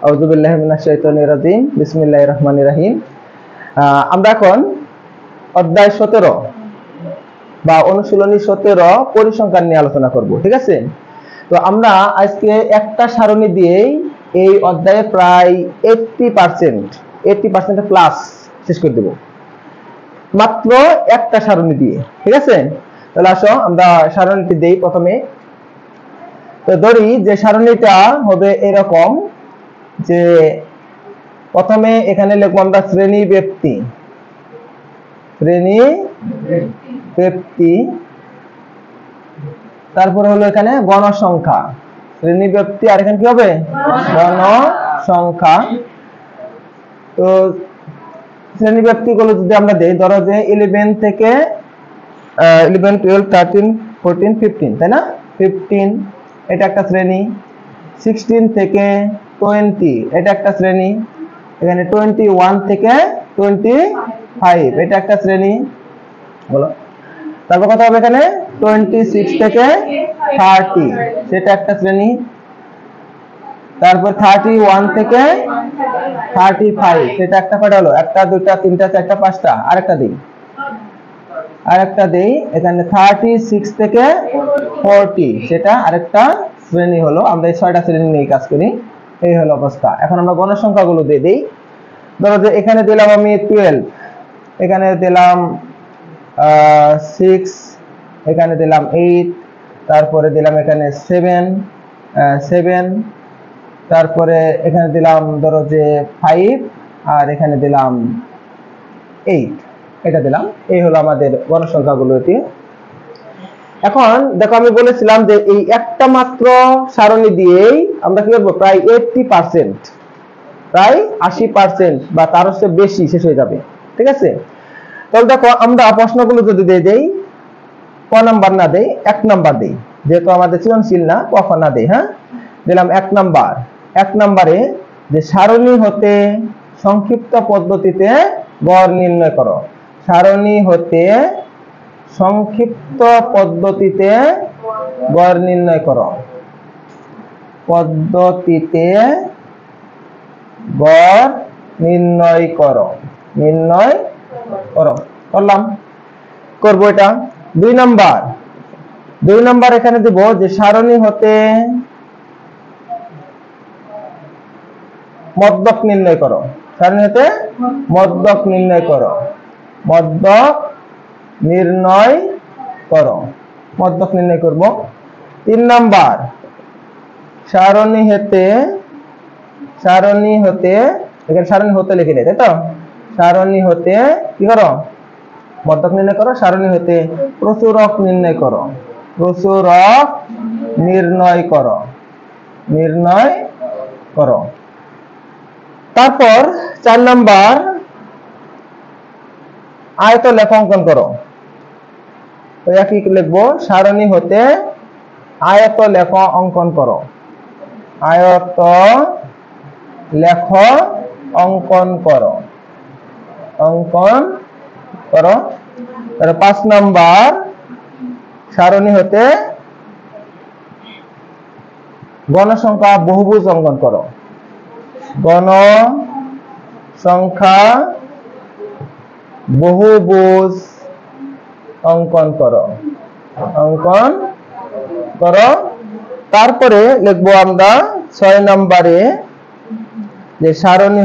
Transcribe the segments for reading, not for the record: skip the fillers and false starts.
আউযু বিল্লাহি মিনাশ শাইতানির রাজিম বিসমিল্লাহির রহমানির রহিম। আমরা এখন অধ্যায় 17 বা অনুশীলনী 17 পরিসংখ্যান নিয়ে আলোচনা করব, ঠিক আছে? তো আমরা আজকে একটা সারণী দিয়েই এই অধ্যায়ে প্রায় 80% প্লাস শেষ করে দেব, মাত্র একটা সারণী দিয়ে, ঠিক আছে? তাহলে আসো আমরা সারণীটি দেই প্রথমে। তো ধরি যে সারণীটা হবে এরকম যে প্রথমে এখানে লিখব আমরা শ্রেণী ব্যক্তি, তারপরে হলো এখানে গণসংখ্যা, শ্রেণী ব্যক্তি, আর এখানে কি হবে গণসংখ্যা। তো শ্রেণী ব্যক্তি গুলো যদি আমরা দেই, ধরো যে 11 থেকে 11 12 13 14 15, তাই না? 15 এটা একটা শ্রেণী। 16 থেকে 20 এটা একটা শ্রেণী। এখানে 21 থেকে 25 এটা একটা শ্রেণী, বলো। তারপর কত হবে এখানে 26 থেকে 30 সেটা একটা শ্রেণী। তারপর 31 থেকে 35 সেটা একটা, কয়টা হলো? একটা, দুইটা, তিনটা, চারটা, পাঁচটা। আরেকটা দেই এখানে 36 থেকে 40 সেটা আরেকটা শ্রেণী হলো। আমরা এই 6টা শ্রেণী নিয়ে কাজ করি, এই হলো অবস্থা। এখন আমরা গণসংখ্যাগুলো দিয়ে দেই। ধরো যে এখানে দিলাম আমি 12, এখানে দিলাম 6, এখানে দিলাম 8, তারপরে দিলাম এখানে 7, তারপরে এখানে দিলাম ধরো যে 5, আর এখানে দিলাম 8, এটা দিলাম। এই হলো আমাদের গণসংখ্যাগুলো। এটি এখন দেখো, আমি বলেছিলাম যে এই একটা মাত্র সারণী দিয়েই আমরা কি করবো, প্রায় 80%, প্রায় 80% বা তারও চেয়ে বেশি শেষ হয়ে যাবে, ঠিক আছে? তাহলে দেখো, আমরা প্রশ্নগুলো যদি দিয়ে দেই, ক নাম্বার না দেই, 1 নাম্বার দেই, যেহেতু আমাদের সৃজনশীল না, ক না দেই। হ্যাঁ, দিলাম 1 নাম্বার। 1 নাম্বারে যে সারণী হতে সংক্ষিপ্ত পদ্ধতিতে গড় নির্ণয় করো। সারণী হতে সংক্ষিপ্ত পদ্ধতিতে গড় নির্ণয় করো। পদ্ধতিতে গড় নির্ণয় করো। করলাম, করবো এটা। 2 নাম্বার এখানে দেব যে সারণী হতে মধ্যক নির্ণয় করো। সারণী হতে মধ্যক নির্ণয় করো। মধ্যক নির্ণয় করব। 3 নাম্বার সারণী হতে এখানে সারণী হতে লিখে নেই, তাই তো? সারণী হতে কি করো, মধ্যক নির্ণয় করো। সারণী হতে প্রচুরক নির্ণয় করো। তারপর 4 নাম্বার আয়তলেখ অঙ্কন করো। তো একই লিখবো, সারণী হতে আয়তলেখ অঙ্কন করো। আয়তলেখ অঙ্কন করো। তারপর 5 নাম্বার সারণী হতে গণসংখ্যা বহুভুজ অঙ্কন করো। গণসংখ্যা বহুভুজ অঙ্কন করো। তারপরে লিখবো আমরা 6 নাম্বারে যে সারণী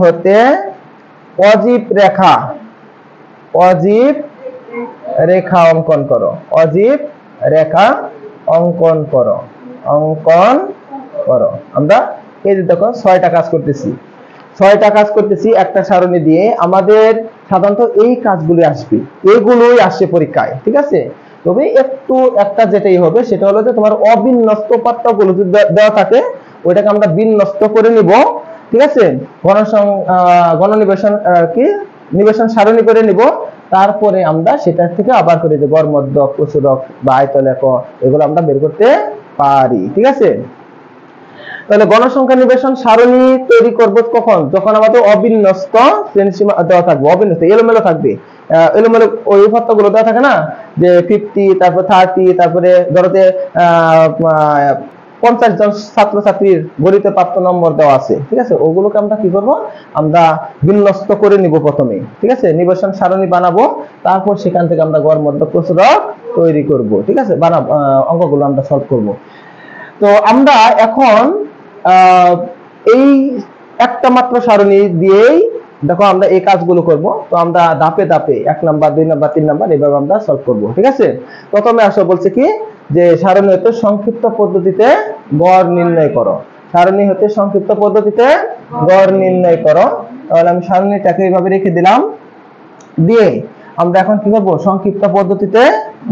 হতে অজীব রেখা অঙ্কন করো। আমরা এই যে দেখো 6টা কাজ করতেছি একটা সারণী দিয়ে। আমাদের সাধারণত এই কাজগুলি এইগুলোই আসছে পরীক্ষায়, ঠিক আছে? তবে একটা যেটাই হবে সেটা হলো যে তোমার অবিন্যস্ত উপাত্তগুলো যদি দেওয়া থাকে, ওইটাকে আমরা বিন্যস্ত করে নিব, ঠিক আছে? নিবেশন সারণী করে নিব। তারপরে আমরা সেটা থেকে আবার করে দেব গড়, মধ্যক, প্রচুরক বা আয়তলেখ, এগুলো আমরা বের করতে পারি, ঠিক আছে? তাহলে গণসংখ্যা নিবেশন সারণী তৈরি করব কখন? যখন আমাদের অবিন্যস্ত শ্রেণীসীমা দেওয়া থাকবে, অবিন্যস্ত এলোমেলো থাকবে। এলোমেলো ওই উপাত্তগুলো দেওয়া থাকে না, যে 50, তারপর 30, তারপরে ধরো যে 50 জন ছাত্রছাত্রীর গণিতে প্রাপ্ত নম্বর দেওয়া আছে, ঠিক আছে, ওগুলোকে আমরা কি করব, আমরা বিন্যস্ত করে নিব প্রথমে, ঠিক আছে, নিবেশন সারণী বানাবো, তারপর সেখান থেকে আমরা গড় মধ্য প্রচুরক তৈরি করব, ঠিক আছে, অঙ্কগুলো আমরা সলভ করব। তো আমরা এখন এই একটা মাত্র সারণী দিয়েই দেখো আমরা এই কাজগুলো করব। তো আমরা ধাপে ধাপে 1 নাম্বার 2 নাম্বার 3 নাম্বার এভাবে আমরা সলভ করব, ঠিক আছে। প্রথমে আসো বলছে কি যে সারণী হতে সংক্ষিপ্ত পদ্ধতিতে গড় নির্ণয় করো, সারণী হতে সংক্ষিপ্ত পদ্ধতিতে গড় নির্ণয় করো। তাহলে আমি সারণীটাকে এইভাবে রেখে দিলাম, দিয়ে আমরা এখন কি করব, সংক্ষিপ্ত পদ্ধতিতে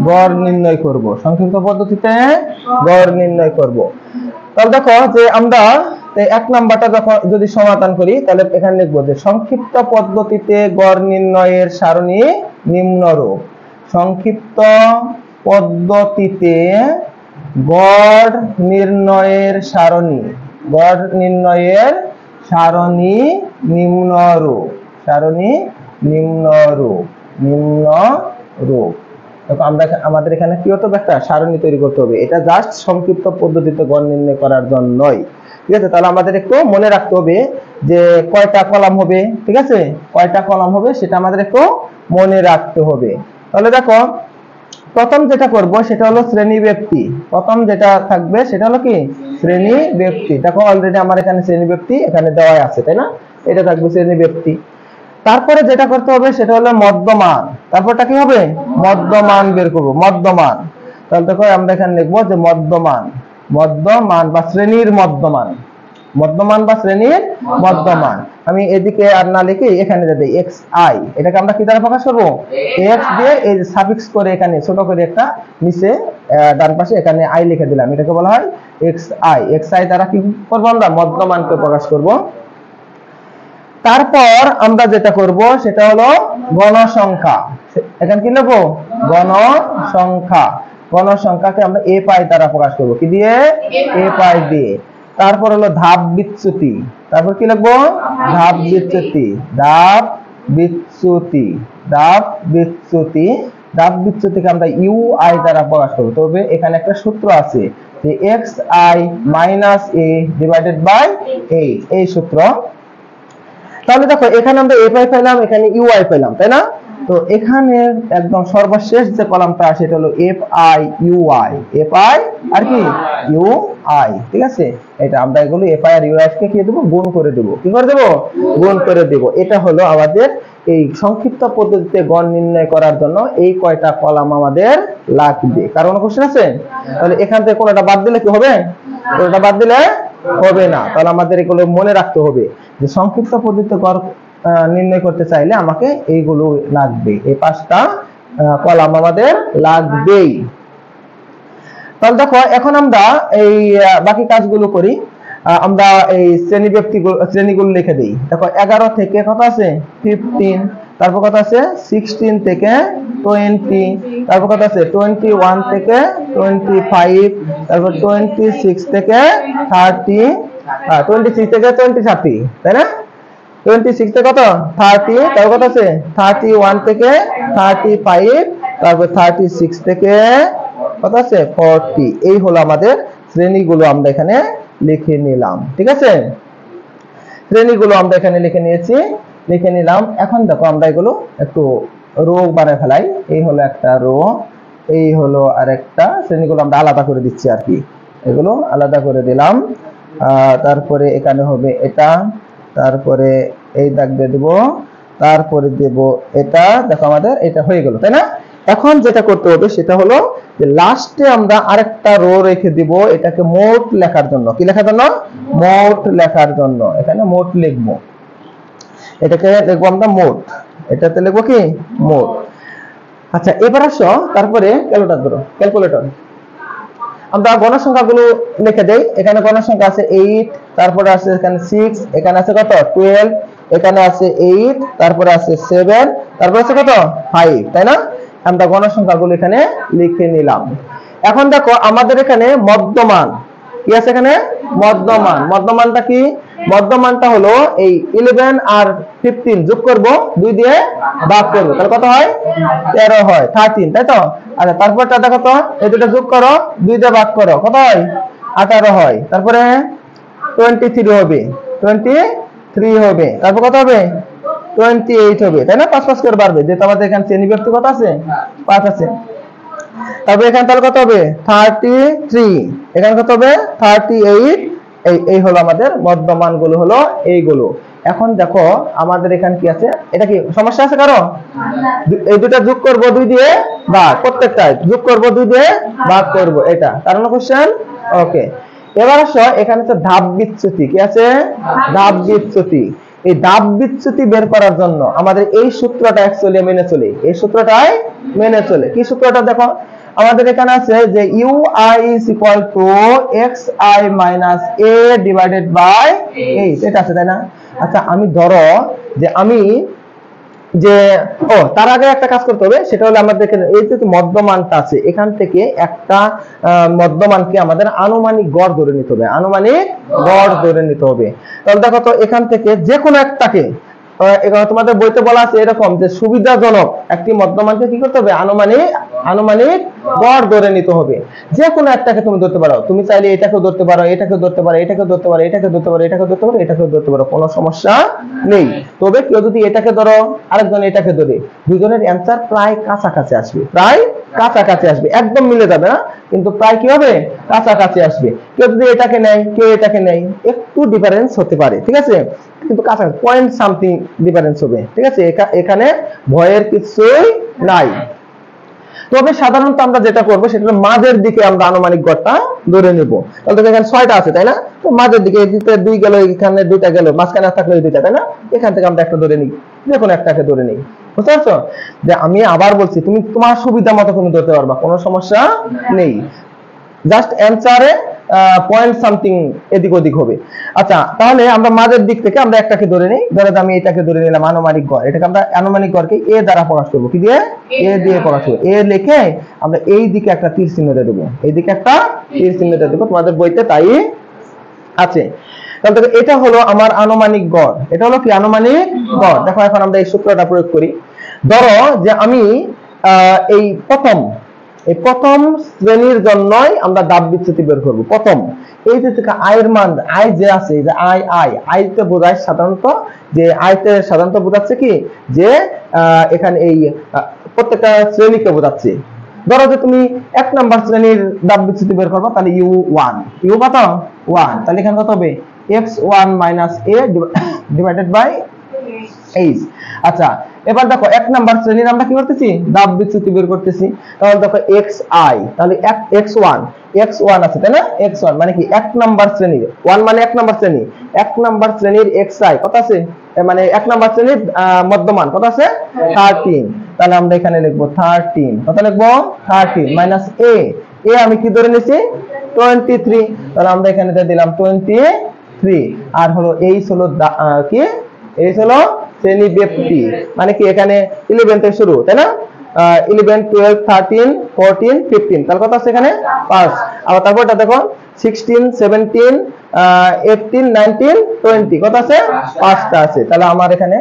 গড় নির্ণয় করব, সংক্ষিপ্ত পদ্ধতিতে গড় নির্ণয় করব। তাহলে দেখো যে আমরা 1 নাম্বারটা যদি সমাধান করি তাহলে এখানে লিখবো যে সংক্ষিপ্ত পদ্ধতিতে গড় নির্ণয়ের সারণী নিম্নরূপ, সংক্ষিপ্ত পদ্ধতিতে গড় নির্ণয়ের সারণী, গড় নির্ণয়ের সারণী নিম্নরূপ, সারণী নিম্নরূপ, নিম্নরূপ। দেখো আমরা আমাদের এখানে কি হতে হবে, একটা সারণী তৈরি করতে হবে, এটা জাস্ট সংক্ষিপ্ত পদ্ধতিতে গড় নির্ণয় করার জন্যই, ঠিক আছে। তাহলে আমাদের একটু মনে রাখতে হবে যে কয়টা কলাম হবে, ঠিক আছে, কয়টা কলাম হবে সেটা আমাদের একটু মনে রাখতে হবে। তাহলে দেখো প্রথম যেটা করব সেটা হলো শ্রেণী ব্যক্তি, প্রথম যেটা থাকবে সেটা হলো কি শ্রেণী ব্যক্তি। দেখো অলরেডি আমার এখানে শ্রেণী ব্যক্তি এখানে দেওয়া আছে, তাই না, এটা থাকবে শ্রেণী ব্যক্তি। তারপরে যেটা করতে হবে সেটা হলো মধ্যমান, তারপরটা কি হবে, মধ্যমান বের করব, মধ্যমান। তাহলে দেখো আমরা এখানে লিখবো যে মধ্যমান, মধ্যমান বা শ্রেণীর মধ্যমান, মধ্যমান বা শ্রেণীর মধ্যমান। আমি এদিকে আর না লিখে এখানে যদি xi, এটাকে আমরা কি দ্বারা প্রকাশ করব, x দিয়ে এই সাফিক্স করে এখানে ছোট করে একটা নিচে ডান পাশে এখানে i লিখে দিলাম, এটাকে বলা হয় xi। xi দ্বারা কি করব, আমরা মধ্যমানকে প্রকাশ করব। তারপর আমরা যেটা করব সেটা হলো গণসংখ্যা, এখানে কি লিখবো, গণসংখ্যা, গণসংখ্যাকে আমরা a পাই দ্বারা প্রকাশ করব, কি দিয়ে, a পাই দিয়ে। তারপর হলো ধাপ বিচ্যুতি, তারপর কি লিখবো, ধাপ বিচ্যুতি, ধাপ বিচ্যুতি, ধাপ বিচ্যুতি, ধাপ বিচ্যুতিকে আমরা ui দ্বারা প্রকাশ করব। তবে এখানে একটা সূত্র আছে যে xi minus a divided by a, এই সূত্র। তাহলে দেখো এখানে আমরা a পাই পেলাম, এখানে ui পেলাম, তাই না। তো এখানে একদম সর্বশেষ যে কলামটা আছে এটা হলো fi ui, fi আর কি ui, ঠিক আছে। এটা আমরা এগুলো fi আর ui কে কি দেব, গুণ করে দেব, কি করে দেব, গুণ করে দেব। এটা হলো আমাদের এই সংক্ষিপ্ত পদ্ধতিতে গড় নির্ণয় করার জন্য এই কয়টা কলাম আমাদের লাগবে। কারণ কোশ্চেন আছে, তাহলে এখান থেকে কোনটা বাদ দিলে কি হবে, কোনটা বাদ দিলে হবে না। তাহলে আমাদের এগুলো মনে রাখতে হবে যে সংক্ষিপ্ত পদ্ধতিতে গড় নির্ণয় করতে চাইলে আমাকে এইগুলো লাগবে, এই 5টা কলাম আমাদের লাগবেই। তাহলে দেখো এখন আমরা এই বাকি কাজগুলো করি। আমরা এই শ্রেণীগুলো লিখে দিই। দেখো 11 থেকে কত আছে 15, তারপর কত আছে 16 থেকে 20, তারপর কত আছে 21 থেকে 25, তারপর 26 থেকে 30, 26 থেকে 30, তাই না, 26 থেকে কত 30, তারপর কত আছে 31 থেকে 35, তারপর 36 থেকে কত আছে 40। এই হলো আমাদের শ্রেণীগুলো আমরা এখানে লিখে নিলাম, ঠিক আছে, শ্রেণীগুলো আমরা এখানে লিখে নিয়েছি, লিখে নিলাম। এখন দেখো আমরা এগুলো একটু রো বানায় ফেলাই। এই হলো একটা রো, এই হলো আরেকটা, শ্রেণীগুলো আমরা আলাদা করে দিচ্ছি আর কি, এগুলো আলাদা করে দিলাম। তারপরে এখানে হবে এটা, তারপরে এই দাগ দিয়ে দেব, তারপরে দেব এটা। দেখো আমাদের এটা হয়ে গেল, তাই না। এখন যেটা করতে হবে সেটা হলো যে লাস্টে আমরা আরেকটা রো রেখে দিব, এটাকে মোট লেখার জন্য, কি লেখার জন্য, মোট লেখার জন্য। এখানে মোট লিখবো, এটাকে লিখবো আমরা মোট, এটাতে লিখবো কি মোট। আচ্ছা এবার আসো, তারপরে ক্যালকুলেটর ধরো, ক্যালকুলেটর আমরা গণসংখ্যাগুলো লিখে দেই। এখানে গণসংখ্যা আছে 8, তারপরে আছে এখানে 6, এখানে আছে কত 12, এখানে আছে 8, তারপরে আছে 7, তারপরে আছে কত 5, তাই না। আমরা গণসংখ্যাগুলো এখানে লিখে নিলাম। এখন দেখো আমাদের এখানে মধ্যমান কি আছে, এখানে মধ্যমান। মধ্যমানটা কি, মধ্যমানটা হলো এই 11 আর 15 যোগ করব, 2 দিয়ে ভাগ করব, তাহলে কত হয় 13 হয়, 13, তাই তো। আচ্ছা তারপরটা দেখো তো, এই দুটো যোগ করো, 2 দিয়ে ভাগ করো, কত হয় 18 হয়, তারপরে 23 হবে, 23 হবে, তারপর কত হবে 28 হবে, তাই না? 5 5 করে বাড়বে, যেহেতু আমাদের এখানে শ্রেণী বিভক্তি কত আছে 5 আছে। তারপর এখানে তাহলে কত হবে 33, এখানে কত হবে 38। এই হলো আমাদের মধ্যমান গুলো হলো এইগুলো। এখন দেখো আমাদের এখানে কি আছে, এটা কি সমস্যা আছে কারো? এই দুটো যোগ করব 2 দিয়ে ভাগ, প্রত্যেকটা যোগ করব 2 দিয়ে ভাগ করব, এটা কারণ কোশ্চেন। ওকে, এবার আসো এখানে তো ধাপ বিচ্যুতি কি আছে, ধাপ বিচ্যুতি। এই ধাপ বিচ্যুতি বের করার জন্য আমাদের এই সূত্রটা অ্যাকচুয়ালি মেনে চলে, এই সূত্রটাই মেনে চলে। কি সূত্রটা দেখো, আমাদের এখানে আছে যে ui is equal to xi minus a divided by 8, এটা আছে তাই না? আচ্ছা আমি ধরো যে আমি যে তার আগে একটা কাজ করতে হবে, সেটা হলো আমাদের এখানে এই যে মধ্যমানটা আছে, এখান থেকে একটা মধ্যমানকে আমাদের আনুমানিক গড় ধরে নিতে হবে, আনুমানিক গড় ধরে নিতে হবে। তাহলে দেখো তো এখান থেকে যে কোনো একটাকে, তোমাদের বইতে বলা আছে এরকম যে সুবিধাজনক একটি মধ্যমানকে কি করতে হবে, আনুমানিক গড় ধরে নিতে হবে। যে কোনো একটাকে তুমি ধরতে পারো, তুমি চাইলে এটাকেও ধরতে পারো, এটাকেও ধরতে পারো, এটাকেও ধরতে পারো, এটাকেও ধরতে পারো, এটাকেও ধরতে পারো, এটাকেও ধরতে পারো, কোনো সমস্যা নেই। তবে কেউ যদি এটাকে ধরো আরেকজন এটাকে ধরে, দুজনের অ্যান্সার প্রায় কাছাকাছি আসবে, প্রায় কাছাকাছি আসবে, একদম মিলে যাবে না, কিন্তু প্রায় কি হবে কাছাকাছি আসবে। কেউ যদি এটাকে নেয়, কেউ এটাকে নেয়, একটু ডিফারেন্স হতে পারে, ঠিক আছে, কিন্তু কাছাকাছি পয়েন্ট সামথিং ডিফারেন্স হবে, ঠিক আছে, এখানে ভয়ের কিছুই নাই। তবে সাধারণত আমরা যেটা করবো সেটা হলো মাঝের দিকে আমরা আনুমানিক গড়টা ধরে নিব। তাহলে এখানে 6টা আছে তাই না, তো মাঝের দিকে এদিকে 2 গেল, এখানে 2টা গেল, মাঝখানে থাকলো এই 2টা, তাই না? এখান থেকে আমরা একটা ধরে নিই, যে কোনো একটাকে ধরে নিই, বুঝতে পারছো? যে আমি আবার বলছি, তুমি তোমার সুবিধা মতো তুমি ধরতে পারবা, কোনো সমস্যা নেই, জাস্ট অ্যান্সারে পয়েন্ট সামথিং এদিক ওদিক হবে। আচ্ছা তাহলে আমরা মাঝের দিক থেকে আমরা একটাকে ধরে নিই, ধরো আমি এটাকে ধরে নিলাম আনুমানিক গড়, এটাকে আমরা আনুমানিক গড়কে এ দ্বারা প্রকাশ করবো, কি দিয়ে, এ দিয়ে প্রকাশ করবো। এ লিখে আমরা এই দিকে একটা তীর চিহ্ন দিয়ে দেবো, এই দিকে একটা তীর চিহ্ন দিয়ে দেবো, তোমাদের বইতে তাই আছে। তাহলে দেখো এটা হলো আমার আনুমানিক গড়, এটা হলো কি আনুমানিক গড়। দেখো এখন আমরা এই সূত্রটা প্রয়োগ করি। ধরো যে আমি এই প্রথম শ্রেণীর জন্যই আমরা ধাপ বিচ্যুতি বের করব। প্রথম এই যে আয়ের মান, আয় যে আছে, যে আয়তে বোঝায় সাধারণত, যে আয়তে সাধারণত বোঝাচ্ছে কি যে এখানে এই প্রত্যেকটা শ্রেণীকে বোঝাচ্ছে। ধরো যে তুমি 1 নাম্বার শ্রেণীর ধাপ বিচ্যুতি বের করবে, তাহলে u1, u কত 1, তাহলে এখানে কত হবে x1 - a ডিভাইডেড বাই 8। আচ্ছা এবার দেখো 1 নাম্বার শ্রেণীর আমরা কি করতেছি, ধাপ বিচ্যুতি বের করতেছি। তাহলে দেখো xi, তাহলে x1 আছে তাই না, x1 মানে কি 1 নাম্বার শ্রেণীর, 1 মানে 1 নাম্বার শ্রেণী, 1 নাম্বার শ্রেণীর xi কত আছে, মানে 1 নাম্বার শ্রেণীর মধ্যমান কত আছে 13। তাহলে আমরা এখানে লিখবো 13, কত লিখবো 13 মাইনাস a আমি কি ধরে নিয়েছি 23, তাহলে আমরা এখানে দিলাম 23, আর হলো এই হলো কি, এই হলো শ্রেণী ব্যক্তি, মানে কি এখানে 11 থেকে শুরু তাই না, 11 12 13 14 15, তাহলে কত আছে এখানে 5। আবার তারপরটা দেখো 16 17 18 19 20, কত আছে 5টা আছে, তাহলে আমার এখানে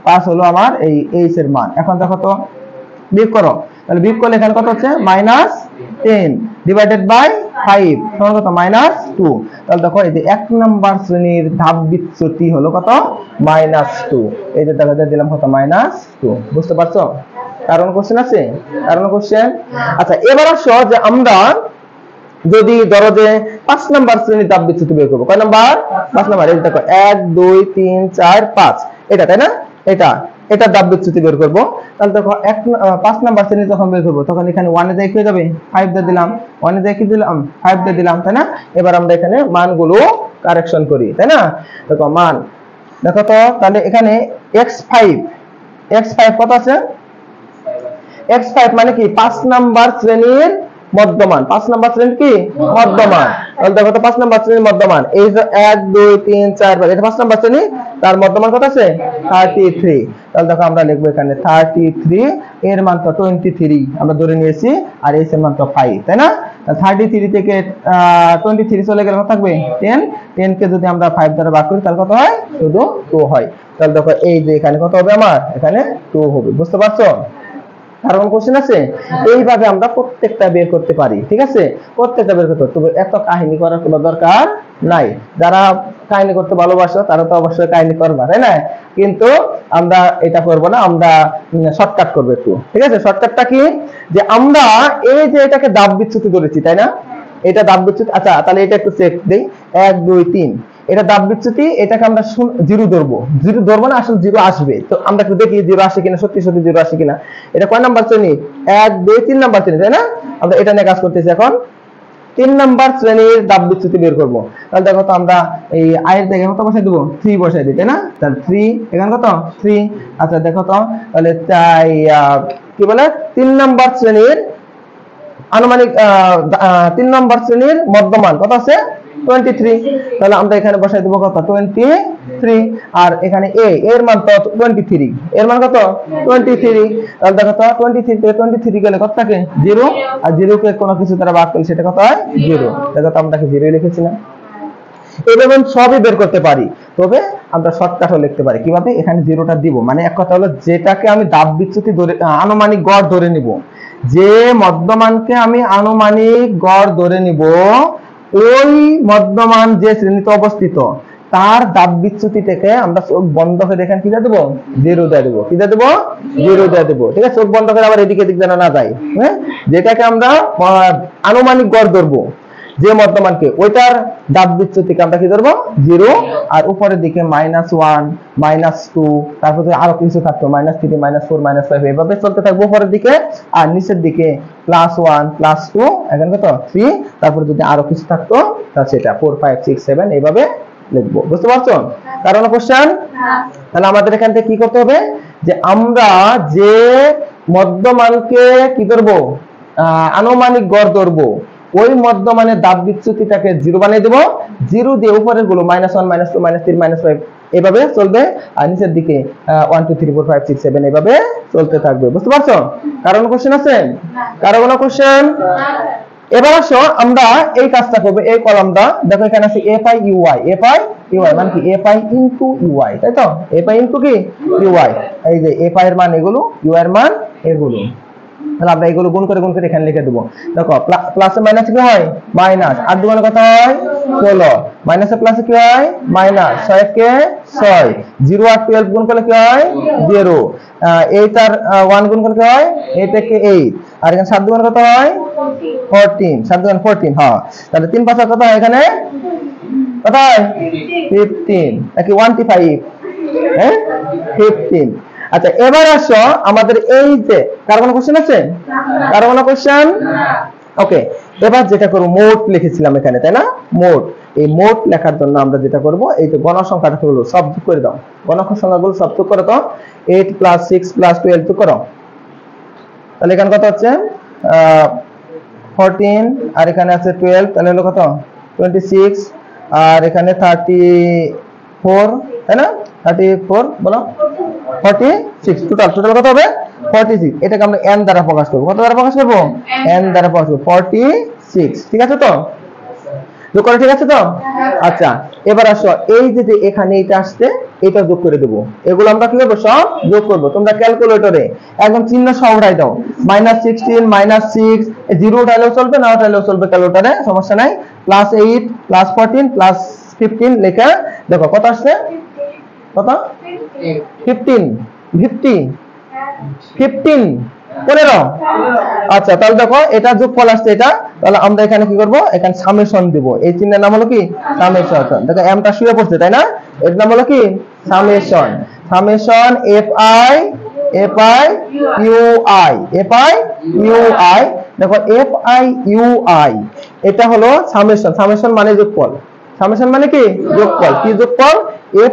5 হলো আমার এই এইচ এর মান। এখন দেখো তো বিয়োগ করো, তাহলে বিয়োগ করলে এখানে কত হচ্ছে -10 ডিভাইডেড বাই 5 সমান কত -2। তাহলে দেখো এই যে 1 নাম্বার শ্রেণীর ধাপ বিচ্যুতি হলো কত -2, এই যে দেখা যায় দিলাম কত -2, বুঝতে পারছো? কারণ কোশ্চেন আছে, কারণ কোশ্চেন। আচ্ছা এবার আসো যে আমরা যদি ধরো যে 5 নাম্বার শ্রেণীর ধাপ বিচ্যুতি বের করব, কয় নাম্বার 5 নাম্বার, এই দেখো 1 2 3 4 5, এটা তাই না, এটা ধাপ বিচ্যুতি বের করব। তাহলে দেখো 5 নাম্বার শ্রেণী যখন বের করব তখন এখানে 1 এ যাই হয়ে যাবে 5 দিয়ে দিলাম, 1 এ যাই কি দিলাম 5 দিয়ে দিলাম, তাই না? এবার আমরা এখানে মানগুলো কারেকশন করি, তাই না? দেখো মান দেখো তো, তাহলে এখানে x5 কত আছে, x5 মানে কি 5 নাম্বার শ্রেণীর মধ্যমান, 5 নাম্বার শ্রেণীর কি মধ্যমান। তাহলে দেখো তো 5 নাম্বার শ্রেণীর মধ্যমান এই যে 1 2 3 4 5, এটা 5 নাম্বার শ্রেণী, তার মধ্যমান কত আছে 33। তাহলে দেখো আমরা লিখবো এখানে 33, এর মান তো 23 আমরা ধরে নিয়েছি, আর এর মান তো 5, তাই না? 33 থেকে 23 চলে গেলে কত থাকবে 10 কে যদি আমরা 5 দ্বারা ভাগ করি তাহলে কত হয়, শুধু 2 হয়। তাহলে দেখো এই যে এখানে কত হবে আমার, এখানে 2 হবে, বুঝতে পারছো? কারণ কোশ্চেন আছে, এইভাবে আমরা প্রত্যেকটা বের করতে পারি, ঠিক আছে, প্রত্যেকটা বের করতে। তবে এত কাহিনী করার কোনো দরকার নাই। যারা কাহিনী করতে ভালোবাসো তারা তো অবশ্যই কাহিনী করবা, তাই না? কিন্তু আমরা এটা করব না, আমরা শর্টকাট করবো একটু, ঠিক আছে। শর্টকাটটা কি, যে আমরা এই যে এটাকে দাব বিচ্যুতি ধরেছি, তাই না? এটা দাব বিচ্যুতি। আচ্ছা তাহলে এটা একটু চেক দেই, 1 2 3 এটা দাব বিচ্যুতি, এটাকে আমরা জিরো ধরবো। জিরো ধরবো না, আসলে জিরো আসবে। তো আমরা একটু দেখি জিরো আসে কিনা, সত্যি সত্যি জিরো আসে কিনা। এটা কয় নাম্বার শ্রেণী? 1 2 3 নাম্বার শ্রেণী, তাই না? আমরা এটা নিয়ে কাজ করতেছি এখন। 3 নাম্বার শ্রেণীর দাব বিচ্যুতি বের করবো। তাহলে দেখো তো আমরা এই আয়ের জায়গায় কত বসাই দেবো? 3 বসাই দিই, তাই না? তাহলে 3 এখানে কত? 3। আচ্ছা দেখো তো, তাহলে তাই কি বলে 3 নাম্বার শ্রেণীর আনুমানিক 3 নাম্বার শ্রেণীর মধ্যমান কত আছে? 23। তাহলে আমরা এখানে বসাই দেব কত? 23। আর এখানে এর মান তো 23, এর মান কত? 23। তাহলে দেখো তো 23 থেকে 23 গেলে কত থাকে? 0। আর 0 কে কোনো কিছু দ্বারা ভাগ করলে সেটা কত হয়? 0। দেখো তো আমরা কি 0 লিখেছি না? এইভাবে সবই বের করতে পারি। তবে আমরা শর্টকাটও লিখতে পারি। কিভাবে? এখানে 0টা দিব, মানে এক কথা হলো যেটাকে আমি দাব বিচ্যুতি ধরে আনুমানিক গড় ধরে নিব, যে মধ্যমানকে আমি আনুমানিক গড় ধরে নিব, ওই মধ্যমান যে শ্রেণীতে অবস্থিত তার দাব বিচ্যুতি থেকে আমরা চোখ বন্ধ করে এখানে কি দিয়ে দেবো? 0 দিয়ে দেবো। কি দিয়ে দেবো? 0 দিয়ে দেবো, ঠিক আছে। চোখ বন্ধ করে আবার এদিকে এদিক যেন না যায়, হ্যাঁ। যেটাকে আমরা আনুমানিক গড় ধরবো, যে মধ্যমানকে, ওইটার দাব বিচ্যুতিকে আমরা কি ধরবো? 0। আর উপরের দিকে -1 -2, তারপর আরো কিছু থাকতো -3 -4 -5, এভাবে চলতে থাকবো উপরের দিকে। আর নিচের দিকে +1 +2, এখানে কত? 3। তারপর যদি আরো কিছু থাকতো তাহলে সেটা 4 5 6 7 এইভাবে লিখবো। বুঝতে পারছো? কারণ কোশ্চেন, তাহলে আমাদের এখান থেকে কি করতে হবে, যে আমরা যে মধ্যমানকে কি করব? আনুমানিক গড় ধরবো, ওই মধ্যমানের দাব বিচ্যুতিটাকে 0 বানিয়ে দেব। 0 দিয়ে উপরের গুলো -1 -2 -3 -5 এভাবে চলবে। আর নিচের দিকে 1 2 3 4 5 6 7 এভাবে চলতে থাকবে। বুঝতে পারছো? কারণ কোশ্চেন আছে? কারণ কোনো কোশ্চেন? এবার আসো আমরা এই কাজটা করব। এই কলামটা দেখো, এখানে আছে fi uy। fi uy মানে কি? fi ইনটু uy, তাই তো? fi ইনটু কি? uy। এই যে fi এর মান এগুলো, uy এর মান এগুলো। তাহলে আমরা এগুলো গুণ করে এখানে লিখে দেবো। দেখো প্লাসে মাইনাসে কি হয়? মাইনাস। 8 দুগুণে কত হয়? 16। মাইনাসে প্লাসে কি হয়? মাইনাস। 6 কে 6। 0 আর 12 গুণ করলে কি হয়? 0। 8 আর 1 গুণ করলে কি হয়? 8 থেকে 8। আর এখানে 7 দুগুণে কত হয়? 14। 7 দুগুণে 14, হ্যাঁ। তাহলে 3 5 কত হয় এখানে? কত হয়? 15 নাকি 15? হ্যাঁ, 15। আচ্ছা এবার আসো আমাদের এই যে কার কোনো কোশ্চেন আছে? কার কোনো কোশ্চেন? ওকে, এবার যেটা করব, মোট লিখেছিলাম এখানে, তাই না? মোট। এই মোট লেখার জন্য আমরা যেটা করব, এই যে গণ সংখ্যাটা হলো সব যোগ করে দাও। গণ সংখ্যাগুলো সব যোগ করে দাও। 8 + 6 + 12 যোগ করো। তাহলে এখানে কত হচ্ছে? 14। আর এখানে আছে 12, তাহলে হলো কত? 26। আর এখানে 34, তাই না? 34 বলো, 46। টোটাল কত হবে? 46। এটাকে আমরা n দ্বারা প্রকাশ করব। কত দ্বারা প্রকাশ করব? n দ্বারা প্রকাশ করব। 46, ঠিক আছে তো? যোগ করে ঠিক আছে তো? আচ্ছা এবার আসো, এই যে এখানে এটা আসছে, এটা যোগ করে দেব। এগুলো আমরা কি করব? সব যোগ করব। তোমরা ক্যালকুলেটরে একদম চিহ্ন সহ উঠাই দাও। -16 -6, 0 উঠাইলেও চলবে, না উঠাইলেও চলবে, ক্যালকুলেটরে সমস্যা নাই। +8 +14 +15 লেখা দেখো কত আসছে? কত? 15 15। আচ্ছা তাহলে দেখো এটা যোগফল আসছে এটা। তাহলে আমরা এখানে কি করব? এখানে সামেশন দেব। এই চিহ্নের নাম হলো কি? সামেশন। দেখো এমটা শুয়ে পড়ছে, তাই না? এর নাম হলো কি? সামেশন। Summation fi ui। দেখো fi ui এটা হলো সামেশন। সামেশন মানে যোগফল। সামেশন মানে কি? যোগফল। কি যোগফল?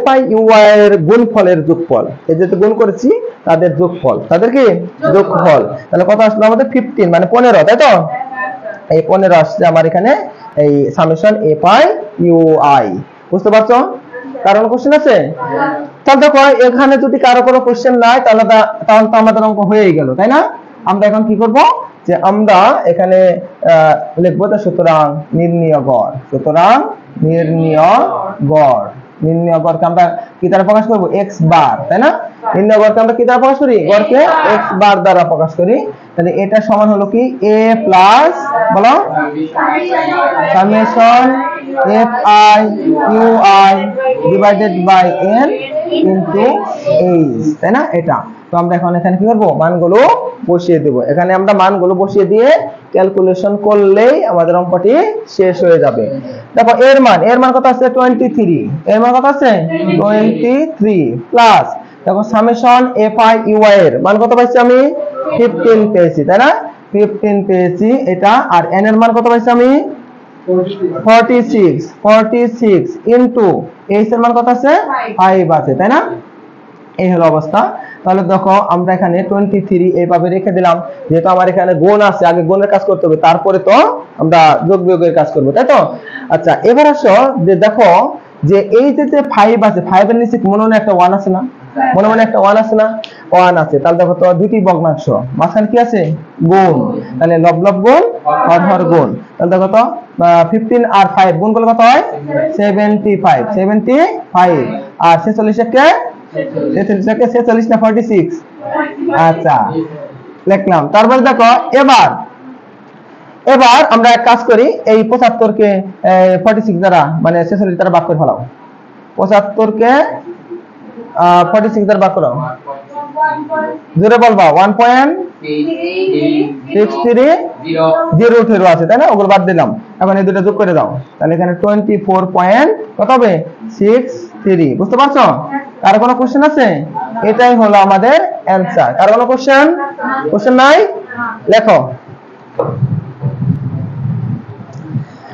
fi ui এর গুণফলের যোগফল। এই যে গুণ করেছি তাদের যোগফল, তাদের কি? যোগফল। তাহলে কত আসলো আমাদের? 15 মানে 15, তাই তো? এই 15 আসছে আমার এখানে এই সামেশন fi ui। বুঝতে পারছো? কারণ কোশ্চেন আছে? তাহলে দেখো এখানে যদি কারো কোনো কোশ্চেন নাই তাহলে তো আমাদের অঙ্ক হয়েই গেল, তাই না? আমরা এখন কি করব, যে আমরা এখানে লিখবো, সুতরাং নির্ণীয় গড়। সুতরাং নির্ণীয় গড় নির্ণয় গড়কে আমরা কি দ্বারা প্রকাশ করব x বার, তাই না? নির্ণয় গড়কে আমরা কি দ্বারা প্রকাশ করি? গড়কে x বার দ্বারা প্রকাশ করি। তাহলে এটা সমান হলো কি a প্লাস বলো summation fi qi divided by n into h, তাই না? এটা তো আমরা এখন এখানে কি করব? মানগুলো বসিয়ে দেব। এখানে আমরা মানগুলো বসিয়ে দিয়ে ক্যালকুলেশন করলেই আমাদের অঙ্কটি শেষ হয়ে যাবে। দেখো এর মান কত আছে? 23। এর মান কত আছে? 23 প্লাস দেখো সামেশন fi ui এর মান কত পাইছি আমি? 15 পেয়েছি, তাই না? 15 পেয়েছি এটা। আর n এর মান কত পাইছি আমি? 46 ইনটু h এর মান কত আছে? 5 আছে, তাই না? এই হলো অবস্থা। তাহলে দেখো আমরা এখানে 23 এইভাবে রেখে দিলাম, যেহেতু আমার এখানে গুণ আছে, আগে গুণের কাজ করতে হবে, তারপরে তো আমরা যোগ বিয়োগের কাজ করব, তাই তো? আচ্ছা এবার আসো যে দেখো যে এই যে 5 আছে, 5 এর নিচে মনে মনে একটা 1 আছে না? মনে মনে একটা 1 আছে না? 1 আছে। তাহলে দেখো তো দুটি ভগ্নাংশ, মাঝখানে কি আছে? গুণ। তাহলে লব লব গুণ হর হর গুণ। তাহলে দেখো তো 15 আর 5 গুণ করলে কত হয়? 75 আর 46 কে 46 না 46? আচ্ছা লিখলাম। তারপর দেখো এবার আমরা এক কাজ করি, এই 75 কে 46 দ্বারা মানে 46 দ্বারা ভাগ করে ফেলাও। 75 কে 46 দ্বারা ভাগ করো। জোরে বলবা 1.63 আছে, তাই না? ওগুলো বাদ দিলাম। এখন এই দুটো যোগ করে দাও। তাহলে এখানে 24 কত হবে? 63। বুঝতে পারছো? কার কোনো কোশ্চেন আছে? এটাই হলো আমাদের অ্যানসার। কার কোনো কোশ্চেন নাই? লেখো।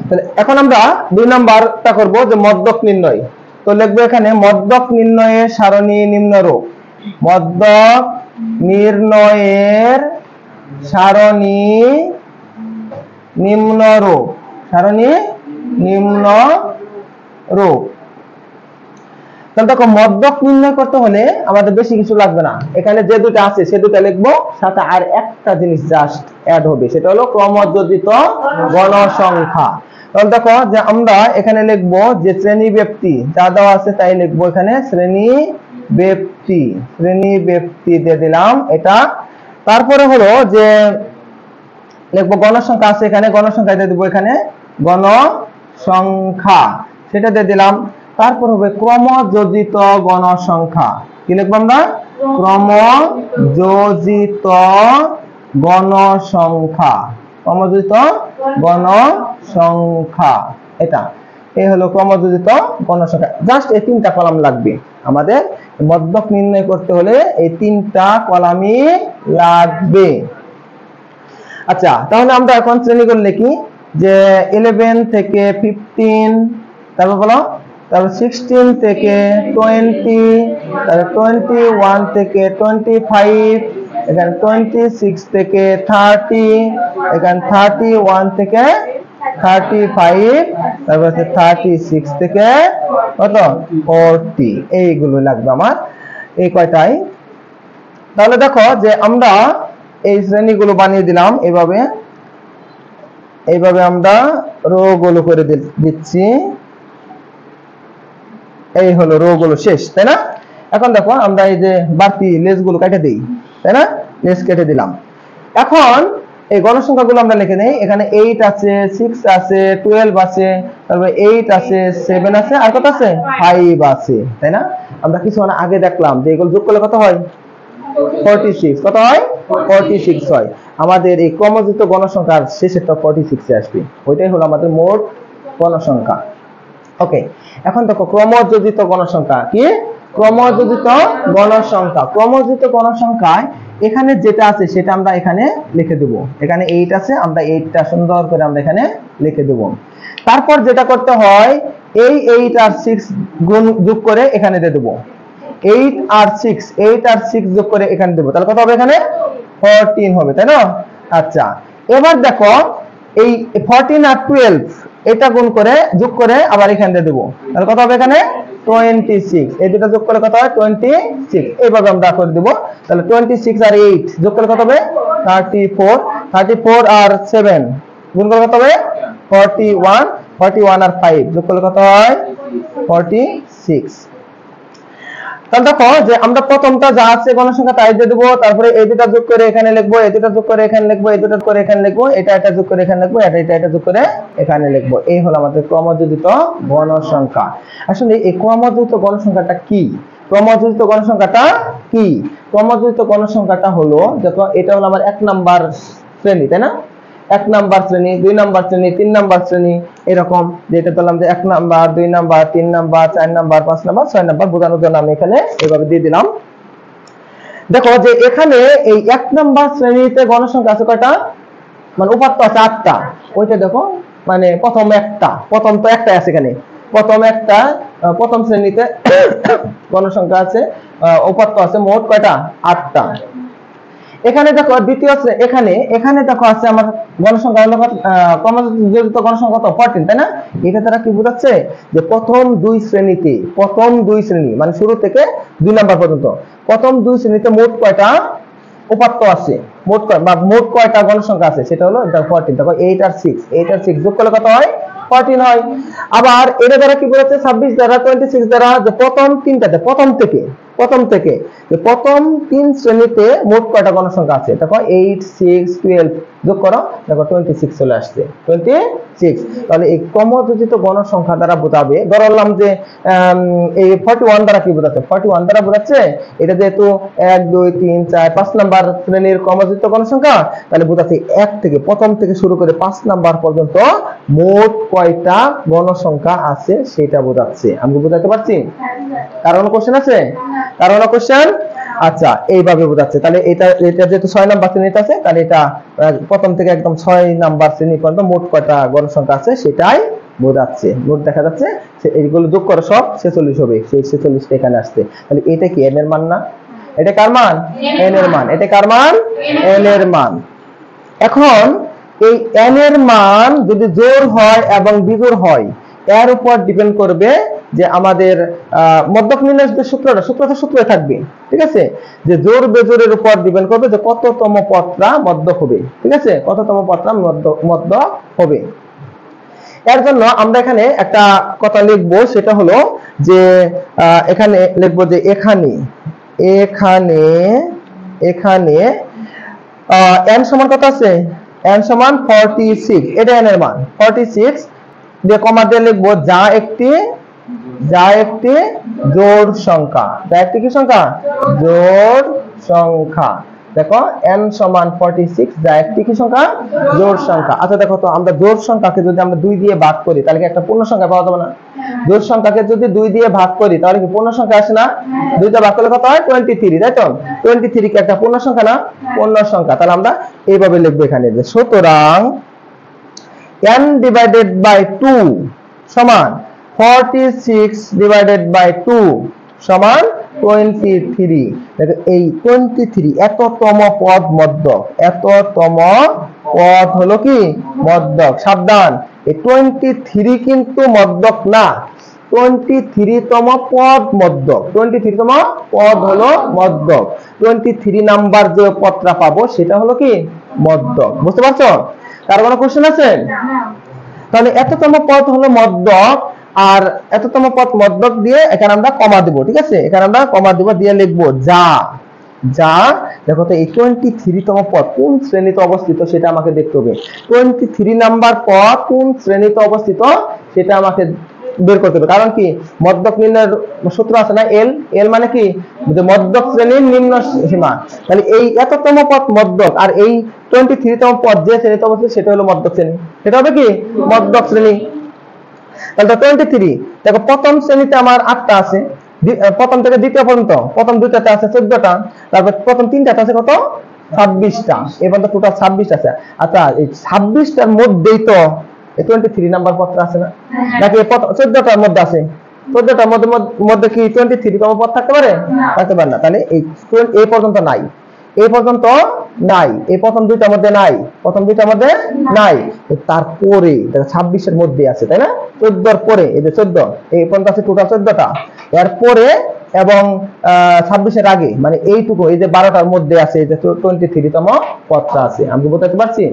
তাহলে এখন আমরা 2 নাম্বারটা করব যে মদ্যক নির্ণয়। তো লিখবো এখানে মদ্যক নির্ণয়ের সারণী নিম্নরূপ। মদ্যক নির্ণয়ের সারণী নিম্নরূপ। তাহলে দেখো মদ্যক নির্ণয় করতে হলে আমাদের বেশি কিছু লাগবে না। এখানে যে দুটো আছে সে দুটো লিখবো, সাথে আর একটা জিনিস জাস্ট অ্যাড হবে, সেটা হলো ক্রমযোজিত গণসংখ্যা। তাহলে দেখো যে আমরা এখানে লিখবো যে শ্রেণী ব্যক্তি যা দেওয়া আছে তাই লিখবো। এখানে শ্রেণী ব্যক্তি দিয়ে দিলাম এটা। তারপরে হলো যে লিখবো গণসংখ্যা আছে, এখানে গণসংখ্যা দিয়ে দেবো, এখানে গণসংখ্যা সেটা দিয়ে দিলাম। তারপর হবে ক্রমযোজিত গণসংখ্যা। কি লিখবো আমরা? ক্রমযোজিত গণসংখ্যা। এটা এই হলো ক্রমযোজিত গণসংখ্যা। জাস্ট এই 3টা কলাম লাগবে আমাদের। মদ্যক নির্ণয় করতে হলে এই 3টা কলামই লাগবে। আচ্ছা তাহলে আমরা এখন শ্রেণীগুলো লিখি যে 11 থেকে 15, তারপর বলো, তারপর 16 থেকে 20, তারপর 21 থেকে 25, এখানে 26 থেকে 30, এখানে 31 থেকে 35, তারপর 36 থেকে কত 40। এইগুলো লাগবে আমার, এই কয়টাই। তাহলে দেখো যে আমরা এই শ্রেণীগুলো বানিয়ে দিলাম এইভাবে আমরা রো গুলো করে দিচ্ছি। এই হলো রো গুলো শেষ, তাই না? এখন দেখো আমরা এই যে বাড়তি লেস গুলো কেটে দিই, তাই না? লেস কেটে দিলাম। এখন এই গণসংখ্যাগুলো আমরা লিখে নেই। এখানে 8 আছে, 6 আছে, 12 আছে, তারপর 8 আছে, 7 আছে, আর কত আছে? 5 আছে, তাই না? আমরা কিছুক্ষণ আগে দেখলাম যে এগুলো যোগ করলে কত হয়? 46। কত হয়? 46 হয়। আমাদের এই ক্রমযোজিত গণসংখ্যার শেষেরটা 46 এ আসবে। ওইটাই হলো আমাদের মোট গণসংখ্যা। ওকে, এখন দেখো ক্রমযোজিত গণসংখ্যা কি? ক্রমযোজিত গণসংখ্যায় এখানে যেটা আছে সেটা আমরা এখানে লিখে দেব। এখানে 8 আছে, আমরা 8টা সুন্দর করে আমরা এখানে লিখে দেব। তারপর যেটা করতে হয়, এই 8 আর 6 গুণ যোগ করে এখানে দিয়ে দেব। 8 আর 6 যোগ করে এখানে দেব। তাহলে কত হবে? এখানে 14 হবে, তাই না? আচ্ছা এবার দেখো এই 14 আর 12 এটা গুণ করে যোগ করে আবার এখানে দিয়ে দেব। তাহলে কত হবে? এখানে 26। এই দুটো যোগ করলে কত হয়? 26। এইভাবে আমরা করে দেব। তাহলে 26 আর 8 যোগ করলে কত হবে? 34। 34 আর 7 গুণ করলে কত হবে? 41। 41 আর 5 যোগ করলে কত হয়? 46। 6। তাহলে দেখো যে আমরা প্রথমটা যা আছে গণসংখ্যা তাই দিয়ে দেবো, তারপরে এই দুটো যোগ করে এখানে লিখবো, এই দুটো যোগ করে এখানে লিখবো, এই দুটো করে এখানে লিখবো, এটা যোগ করে এখানে লিখবো, এটা যোগ করে এখানে লিখবো। এই হলো আমাদের ক্রমযোজিত গণসংখ্যা। আসলে এই ক্রমযোজিত গণসংখ্যাটা কি? ক্রমযোজিত গণসংখ্যাটা কি? ক্রমযোজিত গণসংখ্যাটা হলো দেখো, এটা হলো আমার 1 নাম্বার শ্রেণী, তাই না? 1 নাম্বার শ্রেণী, 2 নাম্বার শ্রেণী, 3 নাম্বার শ্রেণী, এরকম যেটা বললাম যে 1 number, 2 number, 3 number, 4 number, 5 number, 6 number বোঝানোর জন্য আমি এখানে এইভাবে দিয়ে দিলাম। দেখো যে এখানে এই 1 নাম্বার শ্রেণীতে গণসংখ্যা আছে কয়টা? মানে উপাত্ত আছে 8টা। ওইটা দেখো মানে প্রথম তো একটাই আছে এখানে। প্রথম শ্রেণীতে গণসংখ্যা আছে, উপাত্ত আছে মোট কয়টা? 8টা। এখানে দেখো দ্বিতীয় এখানে দেখো আছে আমার গণসংখ্যা হলো ক্রমযোজিত গণসংখ্যা কত? 14, তাই না? এটা দ্বারা কি বোঝাচ্ছে যে প্রথম 2 শ্রেণী মানে শুরু থেকে 2 নাম্বার পর্যন্ত প্রথম 2 শ্রেণীতে মোট কয়টা উপাত্ত আছে, মোট কয়টা গণসংখ্যা আছে সেটা হলো 14। দেখো 8 আর 6 যোগ করলে কত হয়? 14 হয়। আবার এর দ্বারা কি বোঝাচ্ছে? 26 দ্বারা 26 দ্বারা যে প্রথম 3টাতে প্রথম থেকে যে প্রথম 3 শ্রেণীতে মোট কয়টা গণসংখ্যা আছে? দেখো 8 6 12 যোগ করো, দেখো 26 চলে আসছে, 26। তাহলে এই ক্রমযোজিত গণসংখ্যা দ্বারা বোঝাবে, ধরলাম যে এই 41 দ্বারা কি বোঝাচ্ছে? 41 দ্বারা বোঝাচ্ছে এটা যেহেতু 1 2 3 4 5 নাম্বার শ্রেণীর ক্রমযোজিত গণসংখ্যা, তাহলে বোঝাচ্ছে প্রথম থেকে শুরু করে 5 নাম্বার পর্যন্ত মোট কয়টা গণসংখ্যা আছে সেটা বোঝাচ্ছে। আমি বোঝাতে পারছি? কারণ কোশ্চেন আছে? আচ্ছা, এইভাবে বোঝাচ্ছে। তাহলে এটা যেহেতু 6 নাম্বার শ্রেণীতে আছে, তাহলে এটা প্রথম থেকে একদম 6 নাম্বার শ্রেণী পর্যন্ত মোট কয়টা গণসংখ্যা আছে সেটাই বোঝাচ্ছে। মোট দেখা যাচ্ছে এইগুলো যোগ করে সব 46 হবে, সেই 46টা এখানে আসছে। তাহলে এটা কি n এর মান না? এটা কার মান? n এর মান। এটা কার মান? n এর মান। এখন এই n এর মান যদি জোড় হয় এবং বিজোড় হয়, এর উপর ডিপেন্ড করবে যে আমাদের মধ্যক নির্ণয়ের যে সূত্রটা থাকবে, ঠিক আছে? যে জোড় বেজোড়ের উপর ডিপেন্ড করবে যে কততম পদটা মধ্যক হবে, ঠিক আছে? কততম পদটা মধ্যক হবে। এর জন্য আমরা এখানে একটা কথা লিখবো, সেটা হলো যে এখানে লিখবো যে এখানে n সমান কত আছে? n সমান 46। এটা n এর মান 46 দিয়ে কমা দিয়ে লিখবো যা একটি জোড় সংখ্যা। কি সংখ্যা? জোড় সংখ্যা। দেখো n সমান 46 যা একটি কি সংখ্যা? জোড় সংখ্যা। আচ্ছা দেখো তো, আমরা জোড় সংখ্যাকে যদি আমরা 2 দিয়ে ভাগ করি তাহলে কি একটা পূর্ণ সংখ্যা পাওয়া যাবে না? জোড় সংখ্যাকে যদি 2 দিয়ে ভাগ করি তাহলে কি পূর্ণ সংখ্যা আসে না? 2 দিয়ে ভাগ করলে কত হয়? 23, তাই তো? 23 কি একটা পূর্ণ সংখ্যা না? পূর্ণ সংখ্যা। তাহলে আমরা এইভাবে লিখবো এখানে যে সুতরাং n divided by 2 সমান 46 divided by 2 সমান 23। দেখো এই 23 এততম পদ মধ্যক, হলো কি মধ্যক। সাবধান, এই 23 কিন্তু মধ্যক না, 23তম পদ মধ্যক। 23তম পদ হলো মধ্যক। 23 নাম্বার যে পদটা পাবো সেটা হলো কি মধ্যক। বুঝতে পারছো? কার কোনো কোশ্চেন আছে? তাহলে এততম পদ হলো মধ্যক, আর এততম পদ মধ্যক দিয়ে এখানে আমরা কমা দেব, ঠিক আছে? এখানে আমরা কমা দেব দিয়ে লিখবো যা দেখো তো এই 23তম পদ কোন শ্রেণীতে অবস্থিত সেটা আমাকে দেখতে হবে। 23 নাম্বার পদ কোন শ্রেণীতে অবস্থিত সেটা আমাকে বের করতে হবে। কারণ কি মধ্যক নির্ণয়ের সূত্র আছে না, এল মানে কি যে মধ্যক শ্রেণীর নিম্ন সীমা। তাহলে এই এততম পদ মধ্যক, আর এই 23তম পদ যে শ্রেণীতে অবস্থিত সেটা হলো মধ্যক শ্রেণী। সেটা হবে কি মধ্যক শ্রেণী। তাহলে 23 দেখো প্রথম শ্রেণীতে আমার 8টা আছে, প্রথম থেকে দ্বিতীয় পর্যন্ত প্রথম 2টাতে আছে 14টা, তারপর প্রথম 3টাতে আছে কত? 26টা। এই পর্যন্ত টোটাল 26 আছে। আচ্ছা এই 26টার মধ্যেই তো 23 নাম্বার পদটা আছে না, নাকি 14টার মধ্যে আছে? 14টার মধ্যে কি 23তম পদ থাকতে পারে? থাকতে পারে না। তাহলে এই পর্যন্ত নাই, এই প্রথম 2টার মধ্যে নাই, তারপরে 26এর মধ্যে আছে, তাই না? 14 এর পরে এই যে 14, এই পর্যন্ত আছে টোটাল 14টা। এরপরে এবং 26 এর আগে, মানে এইটুকু, এই যে 12টার মধ্যে আছে, এই যে 23তম পদটা আছে। আমি বুঝতে পারছি?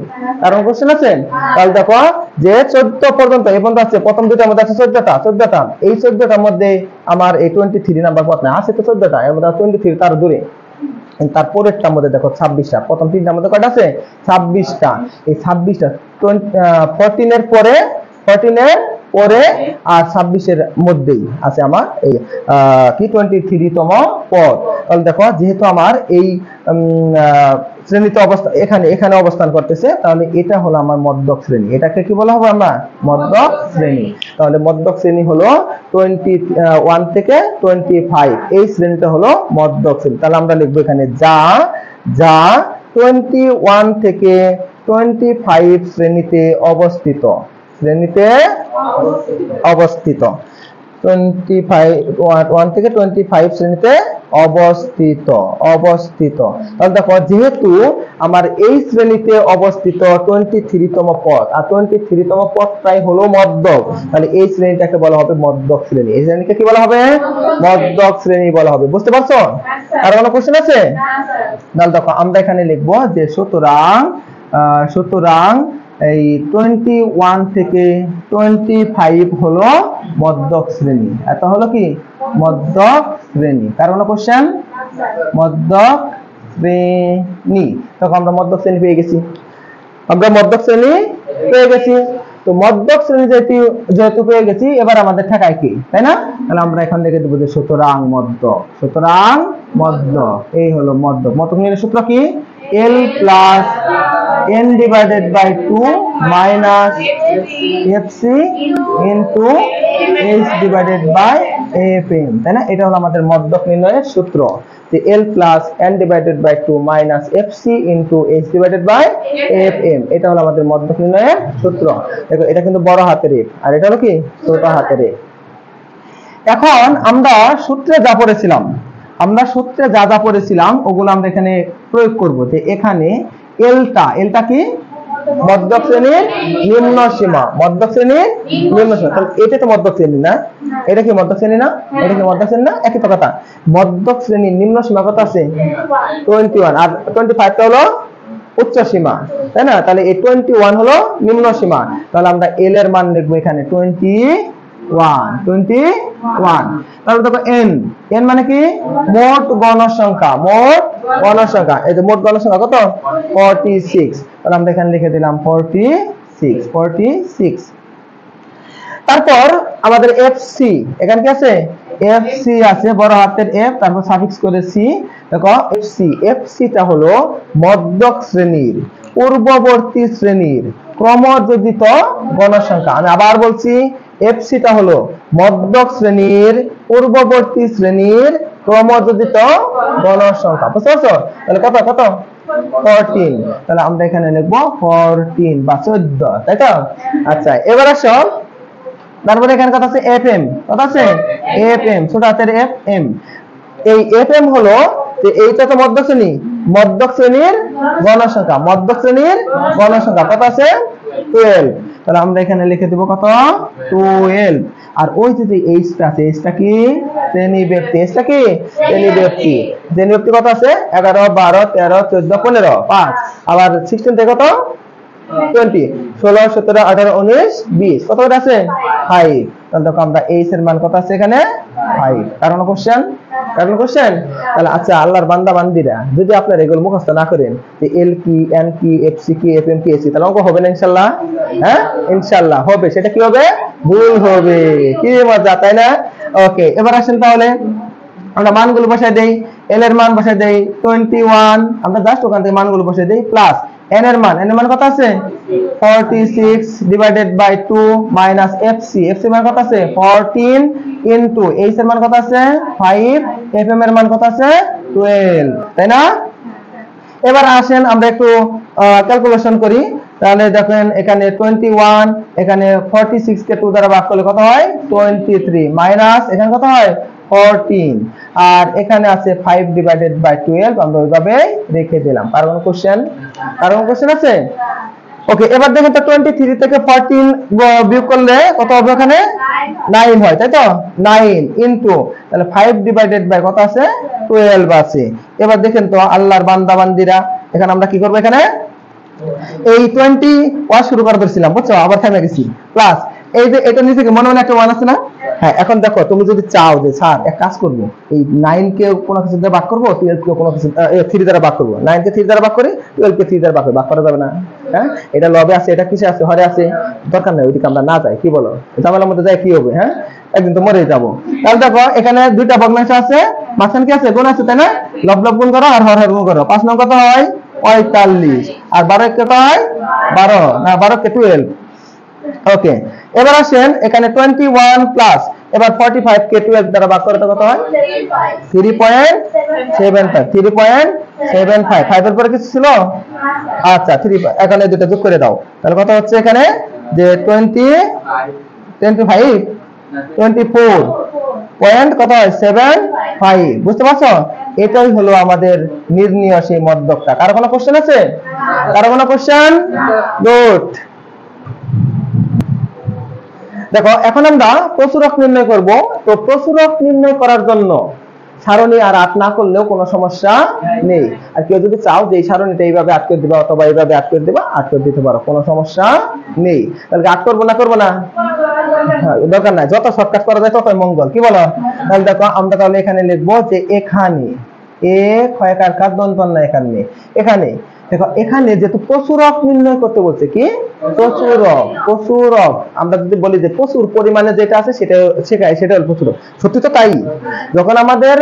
কারণ কোশ্চেন আছে, তাহলে দেখো যে 14 পর্যন্ত এই পর্যন্ত আছে, প্রথম দুইটার মধ্যে আছে 14টা, এই 14টার মধ্যে আমার এই 23 নাম্বার পদ না আছে, তো 14টা এর মধ্যে 23 তার দূরে। তারপরেরটার মধ্যে দেখো 26টা, প্রথম তিনটার মধ্যে কয়টা আছে? 26টা। এই 26টা 14 এর পরে আর 26 এর মধ্যেই আছে আমার এই কি 23তম পদ। তাহলে দেখো যেহেতু আমার এই শ্রেণীতে অবস্থান এখানে অবস্থান করতেছে, তাহলে এটা হলো আমার মধ্যক শ্রেণী। এটাকে কি বলা হবে? আমরা মধ্যক শ্রেণী। তাহলে মধ্যক শ্রেণী হলো 21 থেকে 25, এই শ্রেণীটা হলো মধ্যক শ্রেণী। তাহলে আমরা লিখবো এখানে যা 21 থেকে 25 শ্রেণীতে অবস্থিত। 1 থেকে 25 শ্রেণীতে অবস্থিত। তাহলে দেখো যেহেতু আমার এই শ্রেণীতে অবস্থিত 23তম পদ, আর 23তম পদটাই হলো মধ্যক, তাহলে এই শ্রেণীটাকে বলা হবে মধ্যক শ্রেণী। এই শ্রেণীকে কি বলা হবে? মধ্যক শ্রেণী বলা হবে। বুঝতে পারছো? আর কোনো কোশ্চেন আছে? তাহলে দেখো আমরা এখানে লিখবো যে সুতরাং এই 21 থেকে 25 হলো মধ্যক শ্রেণী। এটা হলো কি? মধ্যক শ্রেণী। কার কোনো কোশ্চেন? মধ্যক শ্রেণী। তখন আমরা মধ্যক শ্রেণী পেয়ে গেছি। তো মধ্যক শ্রেণী যেহেতু পেয়ে গেছি, এবার আমাদের ঠেকায় কি, তাই না? তাহলে আমরা এখান থেকে দেবো যে সুতরাং মধ্যক, এই হলো মধ্যক। মধ্যক নির্ণয়ের সূত্র কি? L plus n divided by 2 minus fc into h divided by fm, তাই না? এটা হলো আমাদের মধ্যক নির্ণয়ের সূত্র, যে L plus n divided by 2 minus fc into h divided by fm। এটা হলো আমাদের মধ্যক নির্ণয়ের সূত্র। দেখো এটা কিন্তু বড় হাতের f, আর এটা হলো কি? ছোট হাতের f। এখন আমরা সূত্রে যা পড়েছিলাম ওগুলো আমরা এখানে প্রয়োগ করব। যে এখানে এলটা কি? মধ্যক শ্রেণীর নিম্ন সীমা। তাহলে এটা তো মধ্যক শ্রেণী না? এটা কি মধ্যক শ্রেণী না? এটা কি মধ্যক শ্রেণী না? একই কথা। মধ্যক শ্রেণীর নিম্ন সীমা কত আছে? 21, আর 25টা হলো উচ্চ সীমা, তাই না? তাহলে এই 21 হলো নিম্ন সীমা। তাহলে আমরা এল এর মান লিখবো এখানে 21। তাহলে দেখো n মানে কি? মোট গণসংখ্যা। এই যে মোট গণসংখ্যা কত? 46। তাহলে আমরা এখানে লিখে দিলাম 46। তারপর আমাদের fc, এখানে কি আছে? fc আছে, বড় হাতের f, তারপর সাফিক্স করে c। দেখো fc টা হলো মধ্যক শ্রেণীর পূর্ববর্তী শ্রেণীর ক্রমযোজিত গণসংখ্যা। আমি আবার বলছি, fc টা হলো মধ্যক শ্রেণীর পূর্ববর্তী শ্রেণীর ক্রমযোজিত গণসংখ্যা। বুঝতে পারছো? তাহলে কত 14। তাহলে আমরা এখানে লিখবো 14 বা 14, তাই তো? আচ্ছা, এবার আসো, তারপরে এখানে কত আছে? fm। কত আছে? fm, ছোট হাতের fm। এই fm হলো যে এইটা তো মধ্যক শ্রেণীর গণসংখ্যা। কত আছে? 12। তাহলে আমরা এখানে লিখে দেব কত? 12। আর ওই যে এইচটা আছে, এইচটা কি? শ্রেণী ব্যক্তি। এইচটা কি? শ্রেণী ব্যক্তি। কত আছে? 11, 12, 13, 14, 15, 5। আবার 16 থেকে কত? 20, 16, 17, 18, 19, 20। কত করে আছে? 5। তাহলে দেখো আমরা এইচ এর মান কত আছে এখানে? 5। কারণ কোশ্চেন? তাহলে আচ্ছা, আল্লাহর বান্দা বান্দিরা যদি আপনারা এগুলো মুখস্থ না করেন, যে এল কি, এন কি, এফসি কি, এফএম কি, এসি, তাহলে অঙ্ক হবে না ইনশাআল্লাহ? হ্যাঁ, ইনশাআল্লাহ হবে। সেটা কি হবে? ভুল হবে। কি মজা, তাই না? ওকে, এবার আসেন তাহলে আমরা মানগুলো বসাই দেই। এল এর মান বসাই দেই 21, আমরা জাস্ট ওখান থেকে মানগুলো বসাই দেই, প্লাস n এর মান কত আছে? 46 ডিভাইডেড বাই 2 মাইনাস fc এর মান কত আছে? 14 ইনটু h এর মান কত আছে? 5, fm এর মান কত আছে? 12, তাই না? এবার আসেন আমরা একটু ক্যালকুলেশন করি। তাহলে দেখেন এখানে 21, এখানে 46 কে 2 দ্বারা ভাগ করলে কত হয়? 23, মাইনাস এখানে কত হয়? 14, আর এখানে আছে 5 ডিভাইডেড বাই 12, আমরা ওইভাবে রেখে দিলাম। আর কোনো কোশ্চেন আছে? ওকে, এবার দেখেন তো 23 থেকে 14 বিয়োগ করলে কত হবে? এখানে 9 হয়, তাই তো? 9 ইনটু তাহলে 5 ডিভাইডেড বাই কত আছে 12 আছে। এবার দেখেন তো আল্লাহর বান্দা বান্দিরা, এখানে আমরা কি করব, এখানে এই 20 ওয়াশ শুরু করে দিয়েছিলাম, বুঝছো, আবার থেমে গেছি, প্লাস এই যে এটা নিচে কি মনে মনে একটা 1 আছে না? হ্যাঁ, এখন দেখো তুমি যদি চাও যে স্যার এক কাজ করব, এই 9 কে কোনো কিছু দিয়ে ভাগ করব, 12 কে কোনো কিছু 3 দ্বারা ভাগ করব, 9 কে 3 দ্বারা ভাগ করি, 12 কে 3 দ্বারা ভাগ করি, ভাগ করা যাবে না? হ্যাঁ, এটা লবে আছে, এটা কিসে আছে, হরে আছে, দরকার নাই, ওইদিকে আমরা না যাই, কি বলো, ঝামেলার মধ্যে যাই কি হবে? হ্যাঁ, একদিন তো মরেই যাবো। তাহলে দেখো এখানে দুইটা ভগ্নাংশ আছে, মাঝখানে কি আছে, গুণ আছে, তাই না? লব লব গুণ করো আর হর হর গুণ করো, 5 নং কত হয় 45, আর 12 কত হয় 12, না 12 কে 12। ওকে, এবার আসেন এখানে 21 প্লাস, এবার 45 কে 12 দ্বারা ভাগ করতে কত হয় 3.75, 3.75, 5 এর পরে কিছু ছিল, আচ্ছা 3, এখানে দুটো যোগ করে দাও, তাহলে কত হচ্ছে এখানে যে 24 পয়েন্ট কত হয় 75, বুঝতে পারছো? এটাই হলো আমাদের নির্ণয় সেই মধ্যকটা। কারো কোনো কোশ্চেন আছে? কারো কোনো কোশ্চেন? গুড। দেখো এখন আমরা প্রচুরক নির্ণয় করব। তো প্রচুরক নির্ণয় করার জন্য সারণী আর আট না করলেও কোনো সমস্যা নেই। আর কেউ যদি চাও যে এই সারণীটা এইভাবে আট করে দিবা অথবা এইভাবে আট করে দিবা, আট করে দিতে পারো, কোনো সমস্যা নেই। তাহলে আট করবো না, করবো না? হ্যাঁ, দরকার নাই, যত শর্টকাট করা যায় ততই মঙ্গল, কি বলো? তাহলে দেখো আমরা তাহলে এখানে লিখবো যে এখানে এ ক্ষয়কার কার দন্তন না, এখানে দেখো এখানে যেহেতু প্রচুরক নির্ণয় করতে বলছে, কি প্রচুরক আমরা যদি বলি যে প্রচুর পরিমাণে যেটা আছে সেটা হলো প্রচুরক, সত্যি তো তাই। যখন আমাদের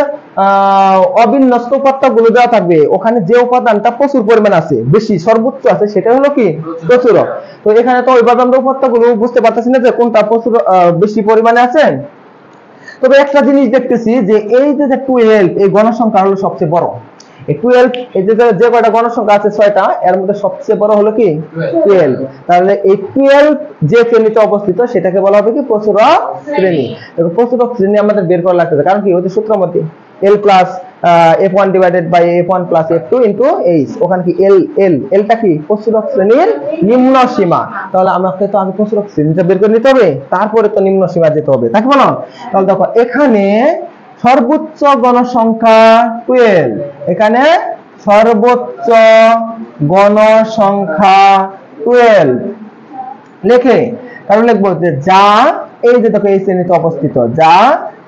অবিন্যস্ত উপাত্তগুলো দেওয়া থাকবে, ওখানে যে উপাদানটা প্রচুর পরিমাণ আছে, বেশি সর্বোচ্চ আছে, সেটা হলো কি প্রচুরক। তো এখানে তো ওইভাবে আমরা উপাত্তগুলো বুঝতে পারতেছি না যে কোনটা প্রচুর বেশি পরিমাণে আছে। তবে একটা জিনিস দেখতেছি যে এই যে 12 এই গণসংখ্যা হলো সবচেয়ে বড়। এই 12 এই যে কয়টা গণসংখ্যা আছে 6টা, এর মধ্যে সবচেয়ে বড় হলো কি 12। তাহলে এই 12 যে শ্রেণীতে অবস্থিত সেটাকে বলা হবে কি প্রচুরক শ্রেণী। দেখো প্রচুরক শ্রেণী আমাদের বের করা লাগতেছে, কারণ কি ওই যে সূত্র মতে L plus F1 divided by F1 plus F2 into H, ওখানে কি Lটা কি প্রচুরক শ্রেণীর নিম্ন সীমা। তাহলে আমাকে তো আগে প্রচুরক শ্রেণীটা বের করে নিতে হবে, তারপরে তো নিম্ন সীমা যেতে হবে, তাই কি বলো? তাহলে দেখো এখানে সর্বোচ্চ গণসংখ্যা 12, এখানে সর্বোচ্চ গণসংখ্যা 12 লিখে কারণ লিখবো যে যা এই যে দেখো এই শ্রেণীতে অবস্থিত, যা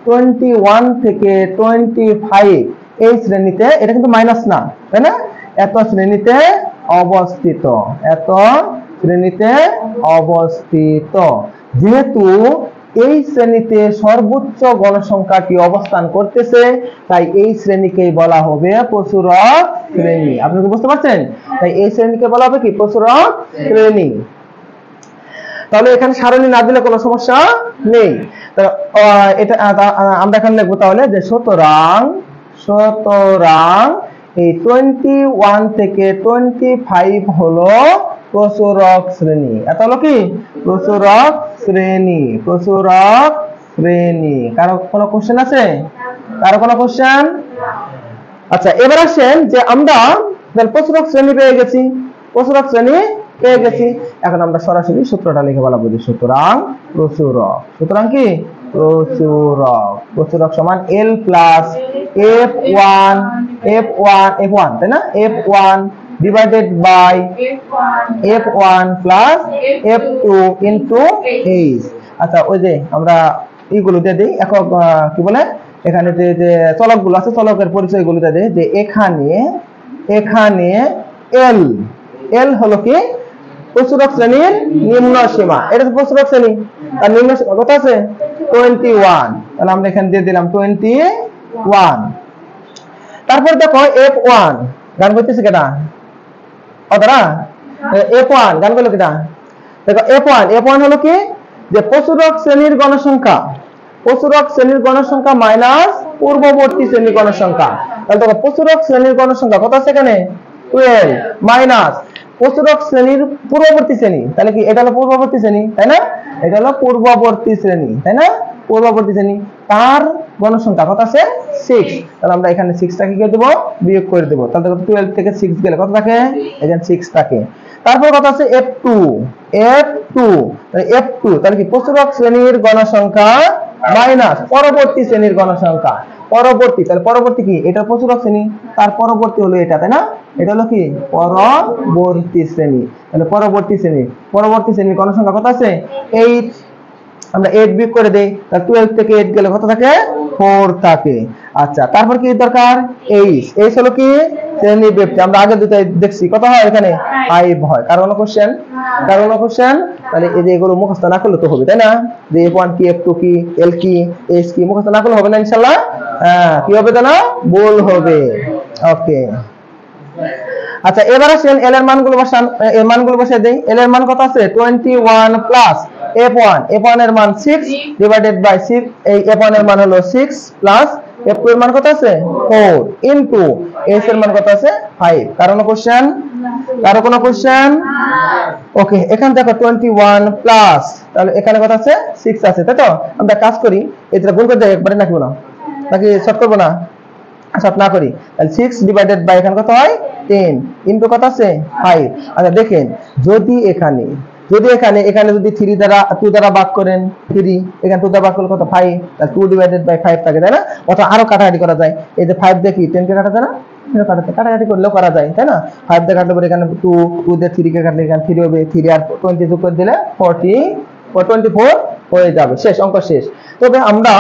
21 থেকে 25 এই শ্রেণীতে, এটা কিন্তু মাইনাস না, তাই না? এত শ্রেণীতে অবস্থিত, যেহেতু এই শ্রেণীতে সর্বোচ্চ গণসংখ্যাটি অবস্থান করতেছে, তাই এই শ্রেণীকেই বলা হবে প্রচুরক শ্রেণী। আপনি কি বুঝতে পারছেন? তাই এই শ্রেণীকে বলা হবে কি প্রচুরক শ্রেণী। তাহলে এখানে সারণী না দিলে কোনো সমস্যা নেই। এটা আমরা এখানে লিখবো তাহলে যে সুতরাং এই 21 থেকে 25 হলো প্রচুরক শ্রেণী। এটা হলো কি প্রচুরক শ্রেণী। কারো কোনো কোশ্চেন আছে? কারো কোনো কোশ্চেন? আচ্ছা, এবার আসেন যে আমরা প্রচুরক শ্রেণী পেয়ে গেছি, এখন আমরা সরাসরি সূত্রটা লিখে বলা বুঝি। সুতরাং কি প্রচুরক সমান L প্লাস F1 তাই না, F1 divided by F1 plus F2 into H। আচ্ছা, ওই যে আমরা এইগুলো দিয়ে দিই একক, কি বলে এখানে যে চলকগুলো আছে চলকের পরিচয়গুলো দিয়ে দিই যে এখানে L হলো কি প্রচুরক শ্রেণীর নিম্ন সীমা। এটা তো প্রচুরক শ্রেণী, আর নিম্ন সীমা কত আছে 21, তাহলে আমরা এখানে দিয়ে দিলাম 21। তারপর দেখো F1 গান করতেছে কেটা, অতরা F1 গান করলো কেটা, দেখো F1 হলো কি যে প্রচুরক শ্রেণীর গণসংখ্যা মাইনাস পূর্ববর্তী শ্রেণীর গণসংখ্যা। তাহলে দেখো প্রচুরক শ্রেণীর গণসংখ্যা কত আছে এখানে 12 মাইনাস প্রচুরক শ্রেণীর পূর্ববর্তী শ্রেণী, তাহলে কি এটা হলো পূর্ববর্তী শ্রেণী, তাই না? এটা হলো পূর্ববর্তী শ্রেণী, তাই না? পূর্ববর্তী শ্রেণী, তার গণসংখ্যা কত আছে 6, তাহলে আমরা এখানে 6টাকে কি দেব বিয়োগ করে দেব, তাহলে 12 থেকে 6 গেলে কত থাকে, এখানে 6 থাকে। তারপর কত আছে F2, তাহলে F2 তাহলে কি প্রচুরক শ্রেণীর গণসংখ্যা মাইনাস পরবর্তী শ্রেণীর গণসংখ্যা, পরবর্তী, তাহলে পরবর্তী কি, এটা প্রচুরক শ্রেণী, তার পরবর্তী হলো এটা, তাই না, এটা হলো কি পরবর্তী শ্রেণী, তাহলে পরবর্তী শ্রেণীর গণসংখ্যা কত আছে 8, আমরা 8 বিয়োগ করে দেই, তাহলে 12 থেকে 8 গেলে কত থাকে 4 থাকে। আচ্ছা, তারপর কি দরকার এইচ হলো কি শ্রেণী ব্যক্তি, আমরা আগে দুটো দেখছি কত হয় এখানে 5 হয়। কারণ কোশ্চেন, তাহলে এই যে এগুলো মুখস্থ না করলে তো হবে, তাই না, যে F1 কি, F2 কি, L কি, H কি, মুখস্থ না করলে হবে না ইনশাআল্লাহ। কি হবে জানো, ভুল হবে। ওকে, আচ্ছা এবার আসেন এল এর মানগুলো বসান, এর মানগুলো বসিয়ে দেই। এল এর মান কত আছে 21 প্লাস F1 এর মান 6 ডিভাইডেড বাই 6, এই F1 এর মান হলো 6 প্লাস F2 এর মান কত আছে 4 ইনটু S এর মান কত আছে 5। কারণ কোশ্চেন, কারো কোনো কোশ্চেন? ওকে, এখান থেকে 21 প্লাস, তাহলে এখানে কত আছে 6 আছে, তাই তো, আমরা কাজ করি এটা গুণ করে দেই একবারে, নাকি না, নাকি শর্ট করব না, শর্ট না করি, তাহলে 6 ডিভাইডেড বাই এখানে কত হয় 10 ইনটু কত আছে 5। আচ্ছা দেখেন, যদি এখানে যদি 3 দ্বারা 2 দ্বারা ভাগ করেন 3, এখানে 2 দ্বারা ভাগ করলে কত 5, তাহলে 2 ডিভাইডেড বাই 5 থাকে, তাই না, অথবা আরো কাটাকাটি করা যায়, এই যে 5 দিয়ে কি 10 কে কাটা যায় না, কাটাকাটি করলেও করা যায়, তাই না, 5 দিয়ে কাটলে পরে এখানে 2 দিয়ে 3 কে কাটলে এখানে 3 হবে, 3 আর 20 যোগ করে দিলে 24 হয়ে যাবে, শেষ, অঙ্ক শেষ। তবে আমরা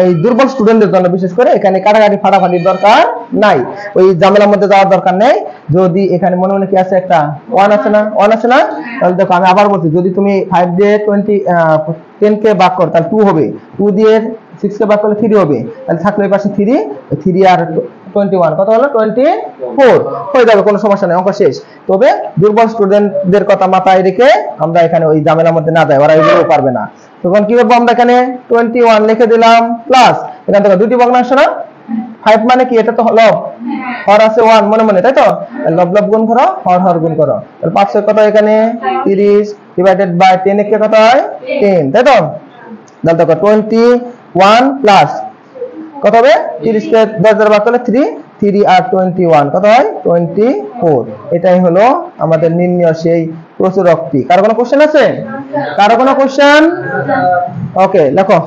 এই দুর্বল স্টুডেন্টদের জন্য বিশেষ করে এখানে কাটাকাটি ফাটাফাটির দরকার নাই, ওই ঝামেলার মধ্যে যাওয়ার দরকার নেই। যদি এখানে মনে মনে কি আছে, একটা 1 আছে না, তাহলে দেখো আমি আবার বলছি, যদি তুমি 5 দিয়ে 10 কে ভাগ করো তাহলে 2 হবে, 2 দিয়ে 6 কে ভাগ করলে 3 হবে, তাহলে থাকলো এই পাশে 3 আর 21 কত হলো 24 হয়ে যাবে, কোনো সমস্যা নেই, অঙ্ক শেষ। তবে দুর্বল স্টুডেন্টদের কথা মাথায় রেখে আমরা এখানে ওই ঝামেলার মধ্যে না যাই, ওরা এগুলো পারবে না। তখন কি করবো, আমরা এখানে 21 লিখে দিলাম প্লাস এখান থেকে দুটি ভগ্নাংশ না, 5 মানে কি, এটা তো লব, হর আছে 1 মনে মনে, তাই তো, লব গুণ করো, হর গুণ করো, তাহলে 5 কত এখানে 30 ডিভাইডেড বাই 10 এর কত হয় 10, তাই তো, তাহলে দেখো 21 প্লাস কত হবে 30 কে 10 দ্বারা ভাগ করলে 3 আর 21 কত হয় 24। এটাই হলো আমাদের নির্ণয় সেই প্রচুরকটি। কারো কোনো কোশ্চেন আছে? ওকে লেখো।